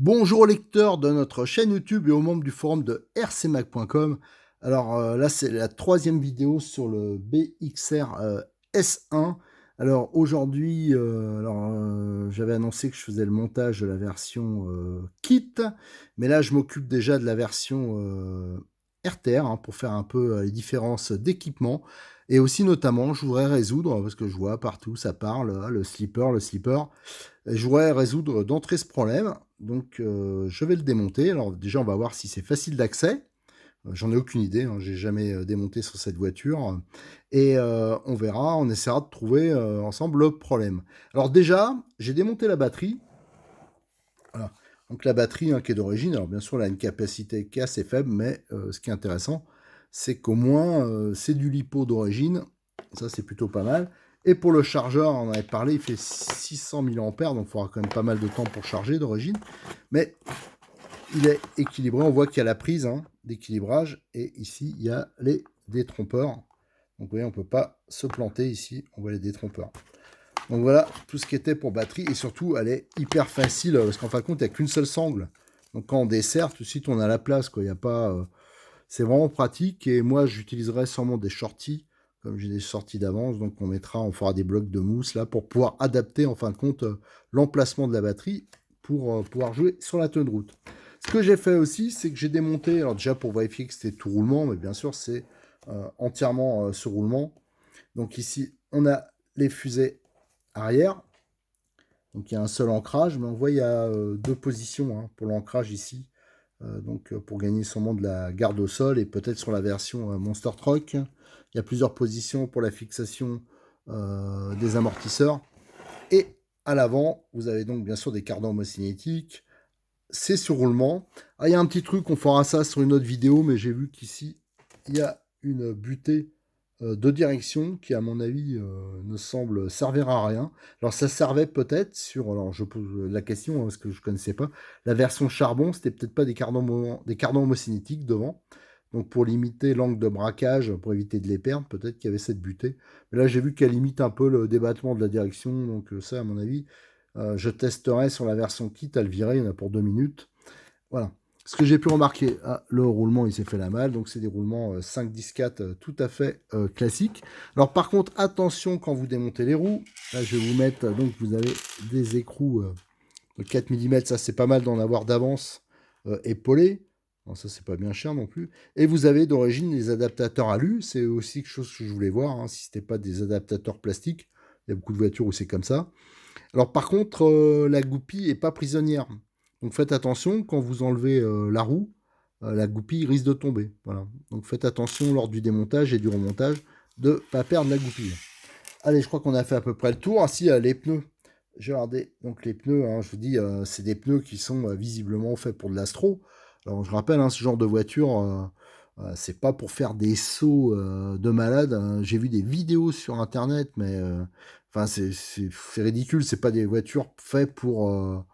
Bonjour aux lecteurs de notre chaîne YouTube et aux membres du forum de rcmac.com. Alors là, c'est la troisième vidéo sur le BXR S1. Alors aujourd'hui, j'avais annoncé que je faisais le montage de la version kit, mais là je m'occupe déjà de la version RTR pour faire un peu les différences d'équipement. Et aussi notamment, je voudrais résoudre, parce que je vois partout ça parle, le slipper. Je voudrais résoudre d'entrée ce problème, donc je vais le démonter. Alors déjà, on va voir si c'est facile d'accès. J'en ai aucune idée, hein, j'ai jamais démonté sur cette voiture. Et on verra, on essaiera de trouver ensemble le problème. Alors déjà, j'ai démonté la batterie. Voilà. Donc la batterie qui est d'origine, alors bien sûr, elle a une capacité qui est assez faible, mais ce qui est intéressant, c'est qu'au moins, c'est du lipo d'origine. Ça, c'est plutôt pas mal. Et pour le chargeur, on en avait parlé, il fait 600 mAh, donc il faudra quand même pas mal de temps pour charger d'origine. Mais il est équilibré, on voit qu'il y a la prise d'équilibrage, et ici, il y a les détrompeurs. Donc vous voyez, on ne peut pas se planter ici, on voit les détrompeurs. Donc voilà, tout ce qui était pour batterie, et surtout, elle est hyper facile, parce qu'en fin de compte, il n'y a qu'une seule sangle. Donc quand on dessert, tout de suite, on a la place, quoi. Il y a pas... C'est vraiment pratique, et moi, j'utiliserai sûrement des shorties, comme j'ai des sorties d'avance, donc on fera des blocs de mousse, là, pour pouvoir adapter, en fin de compte, l'emplacement de la batterie, pour pouvoir jouer sur la tenue de route. Ce que j'ai fait aussi, c'est que j'ai démonté, alors déjà pour vérifier que c'était tout roulement, mais bien sûr, c'est entièrement ce roulement. Donc ici, on a les fusées arrière. Donc il y a un seul ancrage, mais on voit il y a deux positions pour l'ancrage ici. Donc pour gagner sûrement de la garde au sol, et peut-être sur la version Monster Truck, il y a plusieurs positions pour la fixation des amortisseurs. Et à l'avant, vous avez donc bien sûr des cardans homocinétiques. C'est sur roulement. Ah, il y a un petit truc, on fera ça sur une autre vidéo, mais j'ai vu qu'ici, il y a une butée de direction qui, à mon avis, ne semble servir à rien. Alors, ça servait peut-être sur, alors je pose la question parce que je ne connaissais pas, la version charbon, c'était peut-être pas des cardans homocinétiques devant. Donc, pour limiter l'angle de braquage, pour éviter de les perdre, peut-être qu'il y avait cette butée. Mais là, j'ai vu qu'elle limite un peu le débattement de la direction. Donc, ça, à mon avis, je testerai sur la version kit à le virer, il y en a pour 2 minutes. Voilà. Ce que j'ai pu remarquer, le roulement il s'est fait la malle, donc c'est des roulements 5-10-4 tout à fait classiques. Alors par contre, attention quand vous démontez les roues, là je vais vous mettre, donc vous avez des écrous de 4 mm, ça c'est pas mal d'en avoir d'avance épaulés. Non, ça c'est pas bien cher non plus. Et vous avez d'origine les adaptateurs alu, c'est aussi quelque chose que je voulais voir, si c'était pas des adaptateurs plastiques. Il y a beaucoup de voitures où c'est comme ça. Alors par contre, la goupille est pas prisonnière. Donc faites attention, quand vous enlevez la roue, la goupille risque de tomber. Voilà. Donc faites attention lors du démontage et du remontage de ne pas perdre la goupille. Allez, je crois qu'on a fait à peu près le tour. Ah si, les pneus. J'ai regardé. Donc les pneus, je vous dis, c'est des pneus qui sont visiblement faits pour de l'astro. Alors je rappelle, ce genre de voiture, c'est pas pour faire des sauts de malade. J'ai vu des vidéos sur internet, mais enfin c'est ridicule. C'est pas des voitures faites pour,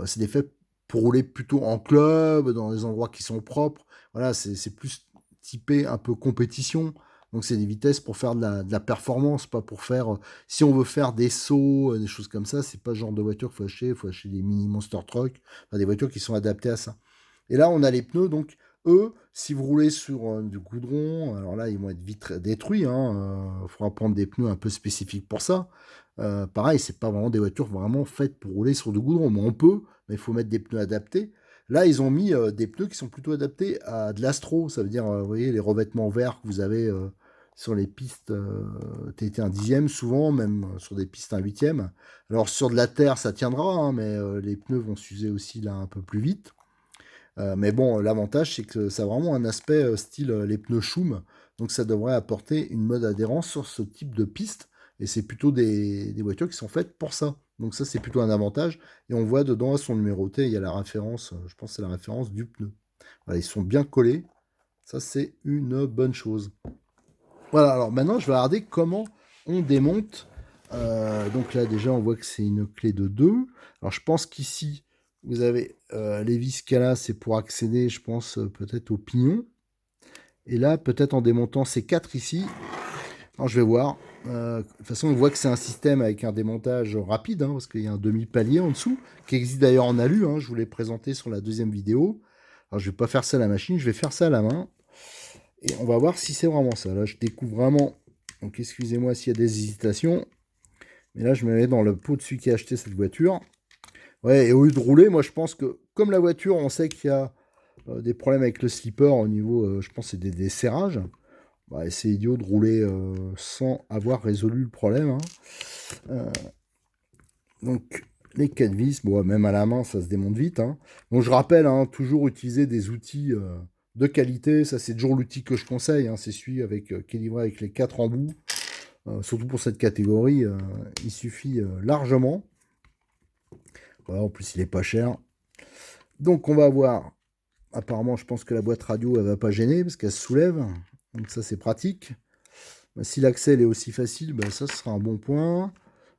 c'est des faits pour rouler plutôt en club, dans des endroits qui sont propres. Voilà, c'est plus typé un peu compétition. Donc c'est des vitesses pour faire de la performance, pas pour faire... si on veut faire des sauts, des choses comme ça, c'est pas ce genre de voiture qu'il faut acheter des mini monster truck, enfin, des voitures qui sont adaptées à ça. Et là, on a les pneus, donc eux, si vous roulez sur du goudron, alors là, ils vont être vite détruits. Il faudra prendre des pneus un peu spécifiques pour ça. Pareil, c'est pas vraiment des voitures vraiment faites pour rouler sur du goudron, mais on peut, mais il faut mettre des pneus adaptés. Là, ils ont mis des pneus qui sont plutôt adaptés à de l'astro, ça veut dire, vous voyez, les revêtements verts que vous avez sur les pistes TT 1/10, souvent, même sur des pistes 1/8. Alors, sur de la terre, ça tiendra, mais les pneus vont s'user aussi là un peu plus vite. Mais bon, l'avantage, c'est que ça a vraiment un aspect style les pneus Schum. Donc ça devrait apporter une mode adhérence sur ce type de piste. Et c'est plutôt des voitures qui sont faites pour ça. Donc ça, c'est plutôt un avantage. Et on voit dedans, elles sont numérotées, il y a la référence, je pense que c'est la référence du pneu. Voilà, ils sont bien collés. Ça, c'est une bonne chose. Voilà, alors maintenant, je vais regarder comment on démonte. Donc là, déjà, on voit que c'est une clé de 2. Alors, je pense qu'ici, vous avez les vis qu'il y a là, c'est pour accéder, je pense, peut-être au pignon. Et là, peut-être en démontant ces 4 ici. Alors, je vais voir. De toute façon, on voit que c'est un système avec un démontage rapide, hein, parce qu'il y a un demi-palier en dessous, qui existe d'ailleurs en alu. Hein, je vous l'ai présenté sur la deuxième vidéo. Alors, je ne vais pas faire ça à la machine, je vais faire ça à la main. Et on va voir si c'est vraiment ça. Là, je découvre vraiment... Donc, excusez-moi s'il y a des hésitations. Mais là, je me mets dans le pot de celui qui a acheté cette voiture. Ouais, et au lieu de rouler, moi, je pense que, comme la voiture, on sait qu'il y a des problèmes avec le slipper au niveau, je pense, c'est des serrages. Bah, c'est idiot de rouler sans avoir résolu le problème. Hein. Donc, les 4 vis, bon, même à la main, ça se démonte vite. Hein. Donc, je rappelle, hein, toujours utiliser des outils de qualité. Ça, c'est toujours l'outil que je conseille. Hein. C'est celui qui est livré avec les 4 embouts. Surtout pour cette catégorie, il suffit largement. Voilà, en plus, il est pas cher. Donc, on va voir. Apparemment, je pense que la boîte radio, elle va pas gêner parce qu'elle se soulève. Donc, ça, c'est pratique. Bah, si l'accès est aussi facile, bah, ça sera un bon point.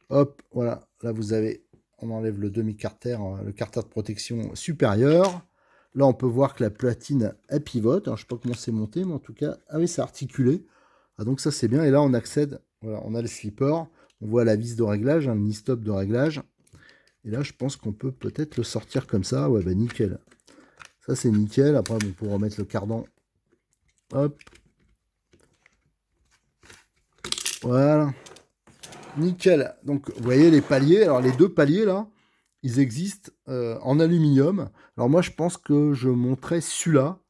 Hop, voilà. Là, vous avez, on enlève le demi-carter, le carter de protection supérieur. Là, on peut voir que la platine, elle pivote. Alors, je ne sais pas comment c'est monté, mais en tout cas, ah oui, c'est articulé. Ah, donc ça, c'est bien. Et là, on accède, voilà, on a le slipper. On voit la vis de réglage, un mini-stop de réglage. Et là, je pense qu'on peut peut-être le sortir comme ça. Ouais, bah nickel. Ça, c'est nickel. Après, bon, pour remettre le cardan. Hop. Voilà. Nickel. Donc, vous voyez les paliers. Alors, les 2 paliers, là, ils existent en aluminium. Alors, moi, je pense que je monterai celui-là.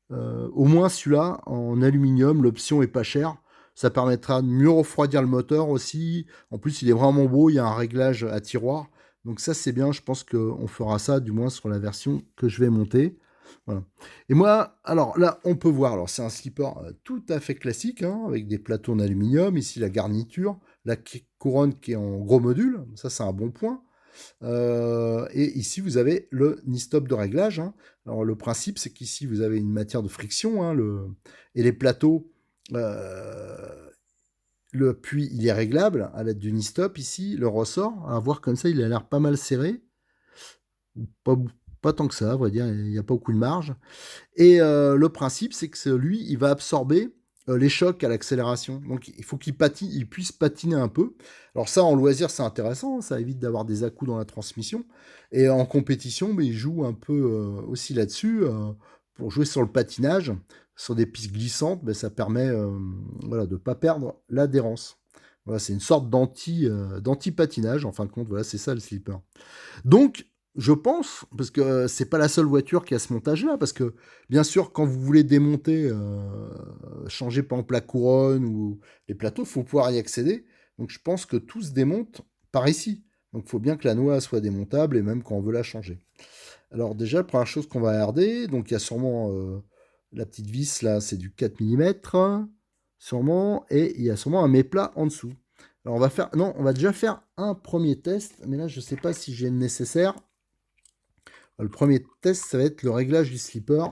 Au moins, celui-là, en aluminium. L'option est pas chère. Ça permettra de mieux refroidir le moteur aussi. En plus, il est vraiment beau. Il y a un réglage à tiroir. Donc, ça, c'est bien. Je pense qu'on fera ça, du moins, sur la version que je vais monter. Voilà. Et moi, alors là, on peut voir, alors c'est un slipper tout à fait classique, hein, avec des plateaux en aluminium, ici la garniture, la couronne qui est en gros module, ça c'est un bon point. Et ici vous avez le knee-stop de réglage. Hein. Alors le principe c'est qu'ici vous avez une matière de friction, hein, et les plateaux, le puits il est réglable à l'aide du knee-stop ici, le ressort, à voir comme ça il a l'air pas mal serré, pas, pas tant que ça, à vrai dire, il n'y a pas beaucoup de marge. Et le principe, c'est que lui, il va absorber les chocs à l'accélération. Donc, il faut qu'il patine, il puisse patiner un peu. Alors ça, en loisir, c'est intéressant. Hein, ça évite d'avoir des à-coups dans la transmission. Et en compétition, il joue un peu aussi là-dessus. Pour jouer sur le patinage, sur des pistes glissantes, ça permet voilà, de ne pas perdre l'adhérence. Voilà, c'est une sorte d'anti-patinage. En fin de compte, voilà, c'est ça le slipper. Donc, je pense, parce que c'est pas la seule voiture qui a ce montage-là, parce que bien sûr, quand vous voulez démonter, changer par exemple la couronne ou les plateaux, il faut pouvoir y accéder. Donc je pense que tout se démonte par ici. Donc il faut bien que la noix soit démontable et même quand on veut la changer. Alors déjà, la première chose qu'on va regarder, donc il y a sûrement la petite vis là, c'est du 4 mm, sûrement, et il y a sûrement un méplat en dessous. Alors on va faire, non, on va déjà faire un premier test, mais là je ne sais pas si j'ai le nécessaire. Le premier test, ça va être le réglage du slipper.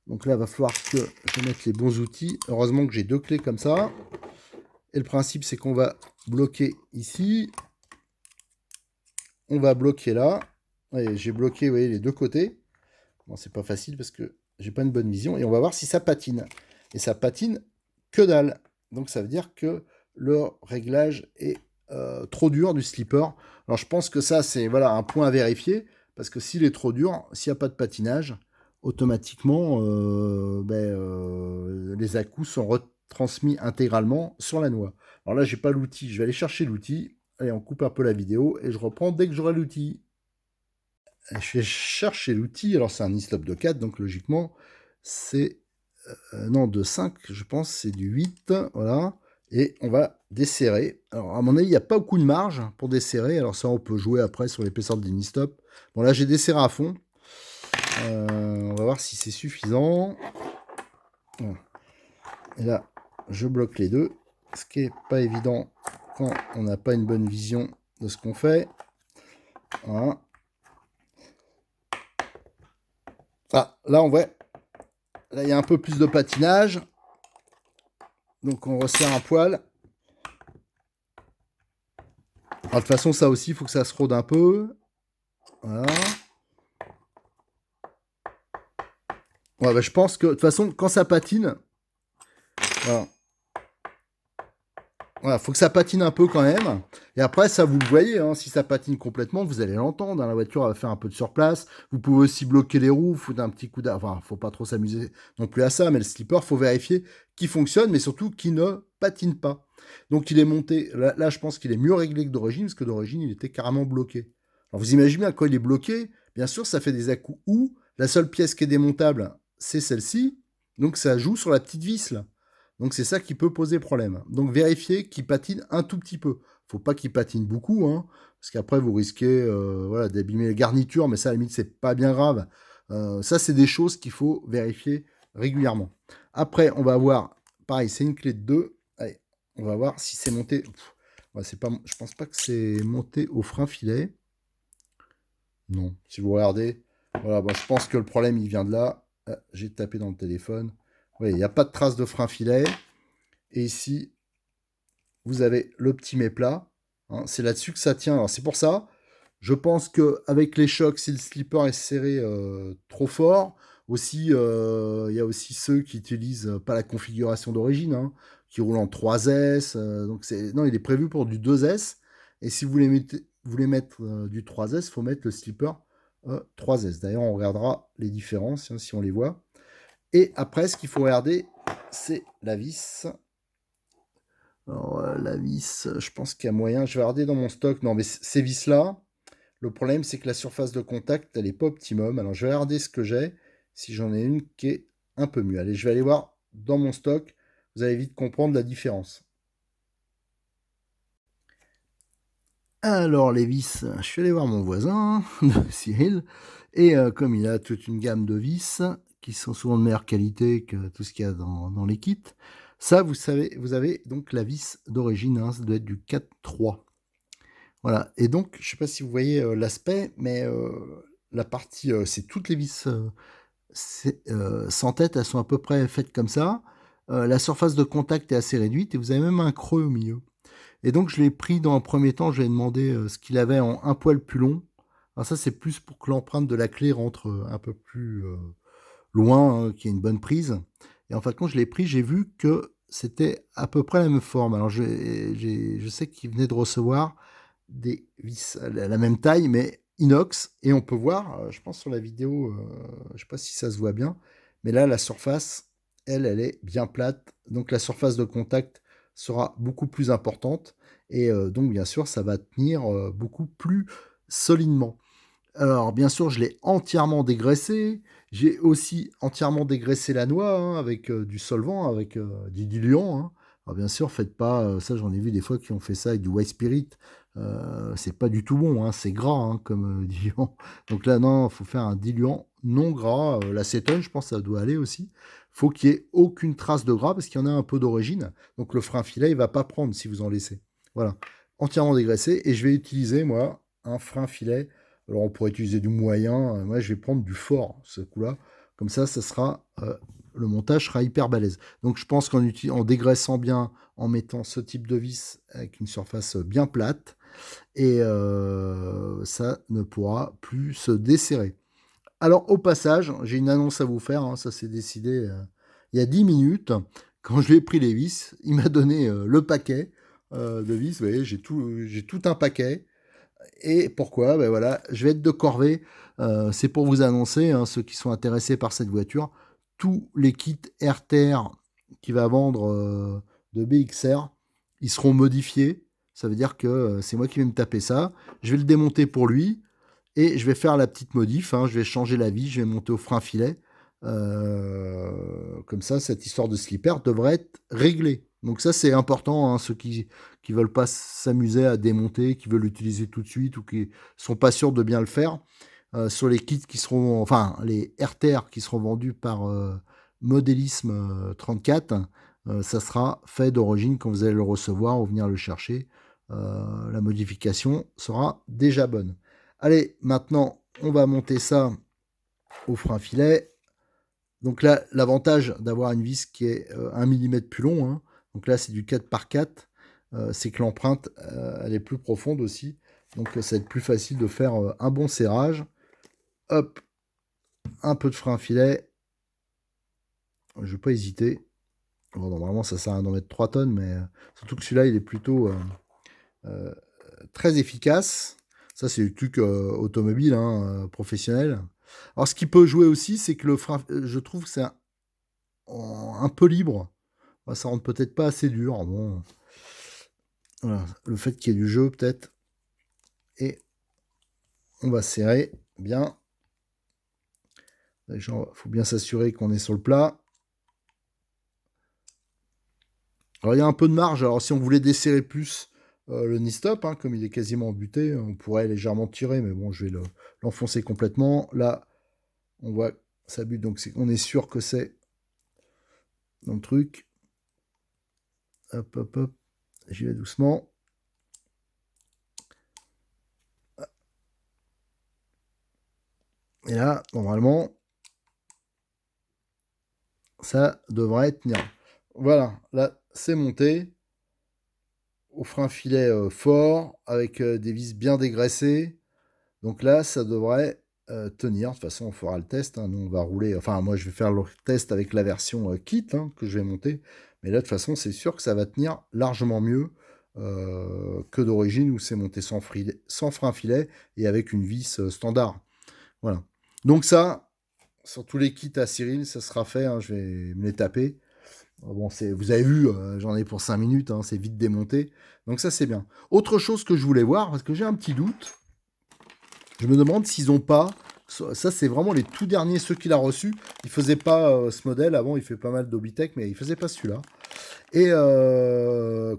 Donc là, il va falloir que je mette les bons outils. Heureusement que j'ai 2 clés comme ça. Et le principe, c'est qu'on va bloquer ici. On va bloquer là. J'ai bloqué, vous voyez, les 2 côtés. Bon, c'est pas facile parce que j'ai pas une bonne vision. Et on va voir si ça patine. Et ça patine que dalle. Donc ça veut dire que le réglage est trop dur du slipper. Alors je pense que ça, c'est voilà, un point à vérifier. Parce que s'il est trop dur, s'il n'y a pas de patinage, automatiquement, les à-coups sont retransmis intégralement sur la noix. Alors là, j'ai pas l'outil. Je vais aller chercher l'outil. Allez, on coupe un peu la vidéo et je reprends dès que j'aurai l'outil. Je vais chercher l'outil. Alors, c'est un e-stop de 4, donc logiquement, c'est... non, de 5, je pense, c'est du 8. Voilà. Et on va desserrer. Alors, à mon avis, il n'y a pas beaucoup de marge pour desserrer. Alors, ça, on peut jouer après sur l'épaisseur des e-stop. Bon, là, j'ai desserré à fond. On va voir si c'est suffisant. Voilà. Et là, je bloque les deux. Ce qui n'est pas évident quand on n'a pas une bonne vision de ce qu'on fait. Voilà. Ah, là, on voit, là, il y a un peu plus de patinage. Donc, on resserre un poil. Alors, de toute façon, ça aussi, il faut que ça se rôde un peu. Voilà. Ouais, bah, je pense que, de toute façon, quand ça patine, voilà. Voilà, faut que ça patine un peu quand même. Et après, ça, vous le voyez, hein, si ça patine complètement, vous allez l'entendre, hein. La voiture va faire un peu de surplace. Vous pouvez aussi bloquer les roues, foutre un petit coup d'arrêt. Enfin, faut pas trop s'amuser non plus à ça, mais le slipper, faut vérifier qu'il fonctionne, mais surtout qu'il ne patine pas. Donc, il est monté. Là, je pense qu'il est mieux réglé que d'origine, parce que d'origine, il était carrément bloqué. Alors, vous imaginez bien, quand il est bloqué, bien sûr, ça fait des à-coups où la seule pièce qui est démontable, c'est celle-ci. Donc, ça joue sur la petite vis, là. Donc c'est ça qui peut poser problème. Donc vérifiez qu'il patine un tout petit peu. Faut pas qu'il patine beaucoup, hein, parce qu'après vous risquez voilà, d'abîmer les garnitures, mais ça à la limite c'est pas bien grave. Ça c'est des choses qu'il faut vérifier régulièrement. Après on va voir, pareil c'est une clé de 2. Allez, on va voir si c'est monté. Ouais, c'est pas, je pense pas que c'est monté au frein filet. Non, si vous regardez, voilà, bon, je pense que le problème il vient de là. Ah, j'ai tapé dans le téléphone. Oui, il n'y a pas de trace de frein filet. Et ici, vous avez le petit méplat. Hein, c'est là-dessus que ça tient. Alors c'est pour ça, je pense qu'avec les chocs, si le slipper est serré trop fort, aussi, il y a aussi ceux qui utilisent pas la configuration d'origine, hein, qui roulent en 3S. Donc non, il est prévu pour du 2S. Et si vous voulez mettre du 3S, il faut mettre le slipper 3S. D'ailleurs, on regardera les différences, hein, si on les voit. Et après, ce qu'il faut regarder, c'est la vis. Alors, la vis, je pense qu'il y a moyen. Je vais regarder dans mon stock. Non, mais ces vis-là, le problème, c'est que la surface de contact, elle n'est pas optimum. Alors, je vais regarder ce que j'ai, si j'en ai une qui est un peu mieux. Allez, je vais aller voir dans mon stock. Vous allez vite comprendre la différence. Alors, les vis, je suis allé voir mon voisin, Cyril, et comme il a toute une gamme de vis qui sont souvent de meilleure qualité que tout ce qu'il y a dans les kits, ça, vous savez, vous avez donc la vis d'origine, hein, ça doit être du 4.3. Voilà, et donc, je sais pas si vous voyez l'aspect, mais la partie, c'est toutes les vis sans tête, elles sont à peu près faites comme ça. La surface de contact est assez réduite et vous avez même un creux au milieu. Et donc, je l'ai pris dans un premier temps, je lui ai demandé ce qu'il avait en un poil plus long. Alors ça, c'est plus pour que l'empreinte de la clé rentre un peu plus loin, hein, qu'il y ait une bonne prise. Et en fin de compte, je l'ai pris, j'ai vu que c'était à peu près la même forme. Alors, je sais qu'il venait de recevoir des vis à la même taille, mais inox. Et on peut voir, je pense sur la vidéo, je ne sais pas si ça se voit bien, mais là, la surface, elle est bien plate. Donc, la surface de contact sera beaucoup plus importante. Et donc, bien sûr, ça va tenir beaucoup plus solidement. Alors, bien sûr, je l'ai entièrement dégraissé. J'ai aussi entièrement dégraissé la noix, hein, avec du solvant, avec du diluant, hein. Alors, bien sûr, faites pas ça. J'en ai vu des fois qui ont fait ça avec du white spirit. C'est pas du tout bon, hein, c'est gras, hein, comme diluant. Donc là, non, il faut faire un diluant non gras. L'acétone, je pense, que ça doit aller aussi. Faut qu'il y ait aucune trace de gras parce qu'il y en a un peu d'origine. Donc le frein filet, il va pas prendre si vous en laissez. Voilà, entièrement dégraissé. Et je vais utiliser moi un frein filet. Alors on pourrait utiliser du moyen, moi je vais prendre du fort ce coup-là, comme ça sera, le montage sera hyper balèze. Donc je pense en dégraissant bien, en mettant ce type de vis avec une surface bien plate, et ça ne pourra plus se desserrer. Alors au passage, j'ai une annonce à vous faire, hein, ça s'est décidé il y a 10 minutes. Quand je lui ai pris les vis, il m'a donné le paquet de vis, vous voyez, j'ai tout un paquet. Et pourquoi? Ben voilà, je vais être de corvée. C'est pour vous annoncer, hein, ceux qui sont intéressés par cette voiture, tous les kits RTR qu'il va vendre de BXR, ils seront modifiés. Ça veut dire que c'est moi qui vais me taper ça. Je vais le démonter pour lui et je vais faire la petite modif, hein. Je vais changer la vis, je vais monter au frein filet. Comme ça, cette histoire de slipper devrait être réglée. Donc ça, c'est important, hein, ceux qui veulent pas s'amuser à démonter, qui veulent l'utiliser tout de suite ou qui sont pas sûrs de bien le faire. Sur les kits qui seront, enfin les RTR qui seront vendus par Modélisme 34, ça sera fait d'origine quand vous allez le recevoir ou venir le chercher. La modification sera déjà bonne. Allez, maintenant, on va monter ça au frein filet. Donc là, l'avantage d'avoir une vis qui est 1 millimètre plus long, hein, donc là c'est du 4x4, c'est que l'empreinte, elle est plus profonde aussi. Donc ça va être plus facile de faire un bon serrage. Hop, un peu de frein filet. Je ne vais pas hésiter. Bon, normalement, ça sert à rien d'en mettre 3 tonnes, mais surtout que celui-là, il est plutôt euh, très efficace. Ça, c'est du truc automobile, hein, professionnel. Alors, ce qui peut jouer aussi, c'est que le frein, je trouve que c'est un peu libre. Ouais, ça rentre peut-être pas assez dur. Bon, voilà. Le fait qu'il y ait du jeu, peut-être. Et on va serrer bien. Il faut bien s'assurer qu'on est sur le plat. Alors, il y a un peu de marge. Alors, si on voulait desserrer plus le knee-stop, hein, comme il est quasiment buté, on pourrait légèrement tirer, mais bon, je vais l'enfoncer complètement. Là, on voit ça bute, donc on est sûr que c'est dans le truc. Hop, hop, hop. J'y vais doucement. Et là, normalement, ça devrait tenir. Voilà, là, c'est monté. Au frein filet fort, avec des vis bien dégraissées. Donc là, ça devrait tenir. De toute façon, on fera le test, hein. Nous, on va rouler. Enfin, moi, je vais faire le test avec la version kit, hein, que je vais monter. Mais là, de toute façon, c'est sûr que ça va tenir largement mieux que d'origine, où c'est monté sans frein filet et avec une vis standard. Voilà. Donc ça, sur tous les kits à Cyril, ça sera fait, hein. Je vais me les taper. Bon, vous avez vu, j'en ai pour 5 minutes, hein, c'est vite démonté. Donc ça, c'est bien. Autre chose que je voulais voir, parce que j'ai un petit doute, je me demande s'ils n'ont pas... Ça, c'est vraiment les tout derniers, ceux qu'il a reçus. Il faisait pas ce modèle. Avant, il fait pas mal d'Obitech, mais il faisait pas celui-là. Et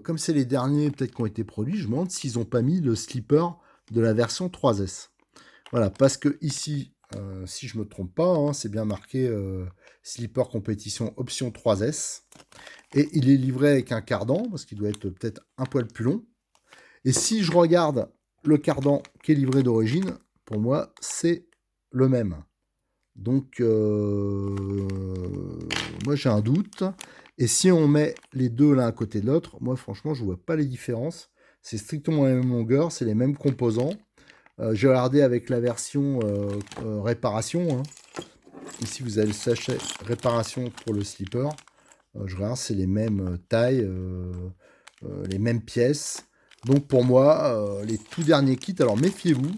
comme c'est les derniers, peut-être qui ont été produits, je me demande s'ils n'ont pas mis le slipper de la version 3S. Voilà, parce que ici, si je me trompe pas, hein, c'est bien marqué slipper compétition option 3S. Et il est livré avec un cardan, parce qu'il doit être peut-être un poil plus long. Et si je regarde le cardan qui est livré d'origine, pour moi, c'est le même. Donc, moi, j'ai un doute. Et si on met les deux l'un à côté de l'autre, moi, franchement, je ne vois pas les différences. C'est strictement la même longueur, c'est les mêmes composants. J'ai regardé avec la version réparation, hein. Ici, vous avez le sachet réparation pour le slipper. Je regarde, c'est les mêmes tailles, les mêmes pièces. Donc pour moi, les tout derniers kits, alors méfiez-vous,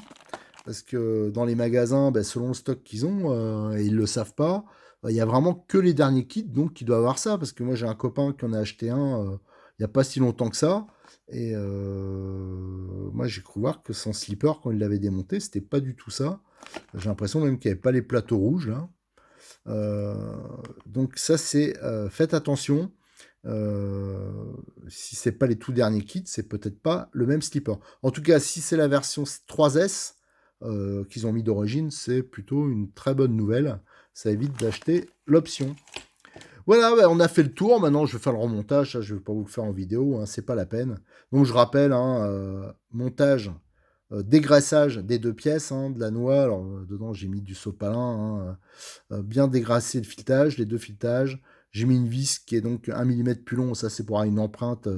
parce que dans les magasins, ben, selon le stock qu'ils ont, et ils ne le savent pas, il n'y a vraiment que les derniers kits, donc qui doivent avoir ça, parce que moi j'ai un copain qui en a acheté un il n'y a pas si longtemps que ça, et moi j'ai cru voir que son slipper, quand il l'avait démonté, c'était pas du tout ça. J'ai l'impression même qu'il n'y avait pas les plateaux rouges, là. Euh, donc ça c'est faites attention. Si c'est pas les tout derniers kits, c'est peut-être pas le même slipper. En tout cas, si c'est la version 3S qu'ils ont mis d'origine, c'est plutôt une très bonne nouvelle. Ça évite d'acheter l'option. Voilà, ouais, on a fait le tour. Maintenant, je vais faire le remontage. Ça, je ne vais pas vous le faire en vidéo, hein, c'est pas la peine. Donc, je rappelle, hein, montage, dégraissage des deux pièces, hein, de la noix. Alors, dedans, j'ai mis du sopalin, hein, bien dégraissé le filetage, les deux filetages. J'ai mis une vis qui est donc 1 millimètre plus long. Ça, c'est pour avoir une empreinte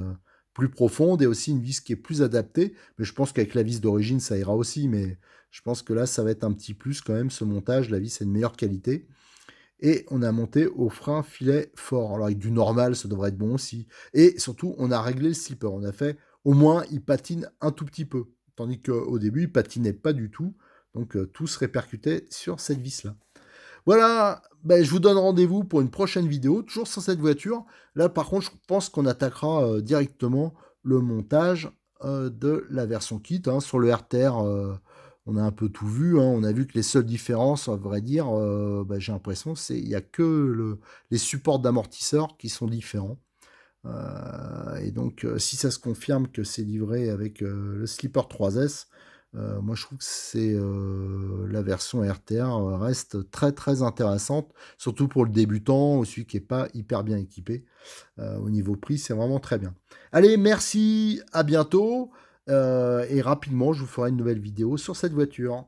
plus profonde et aussi une vis qui est plus adaptée. Mais je pense qu'avec la vis d'origine, ça ira aussi. Mais je pense que là, ça va être un petit plus quand même, ce montage. La vis est de meilleure qualité. Et on a monté au frein filet fort. Alors avec du normal, ça devrait être bon aussi. Et surtout, on a réglé le slipper. On a fait, au moins, il patine un tout petit peu. Tandis qu'au début, il patinait pas du tout. Donc tout se répercutait sur cette vis-là. Voilà, ben, je vous donne rendez-vous pour une prochaine vidéo, toujours sur cette voiture. Là, par contre, je pense qu'on attaquera directement le montage de la version kit, hein. Sur le RTR, on a un peu tout vu, hein. On a vu que les seules différences, à vrai dire, ben, j'ai l'impression il n'y a que les supports d'amortisseurs qui sont différents. Et donc, si ça se confirme que c'est livré avec le slipper 3S, moi je trouve que c'est la version RTR reste très très intéressante, surtout pour le débutant ou celui qui n'est pas hyper bien équipé. Au niveau prix, c'est vraiment très bien. Allez, merci, à bientôt. et rapidement, je vous ferai une nouvelle vidéo sur cette voiture.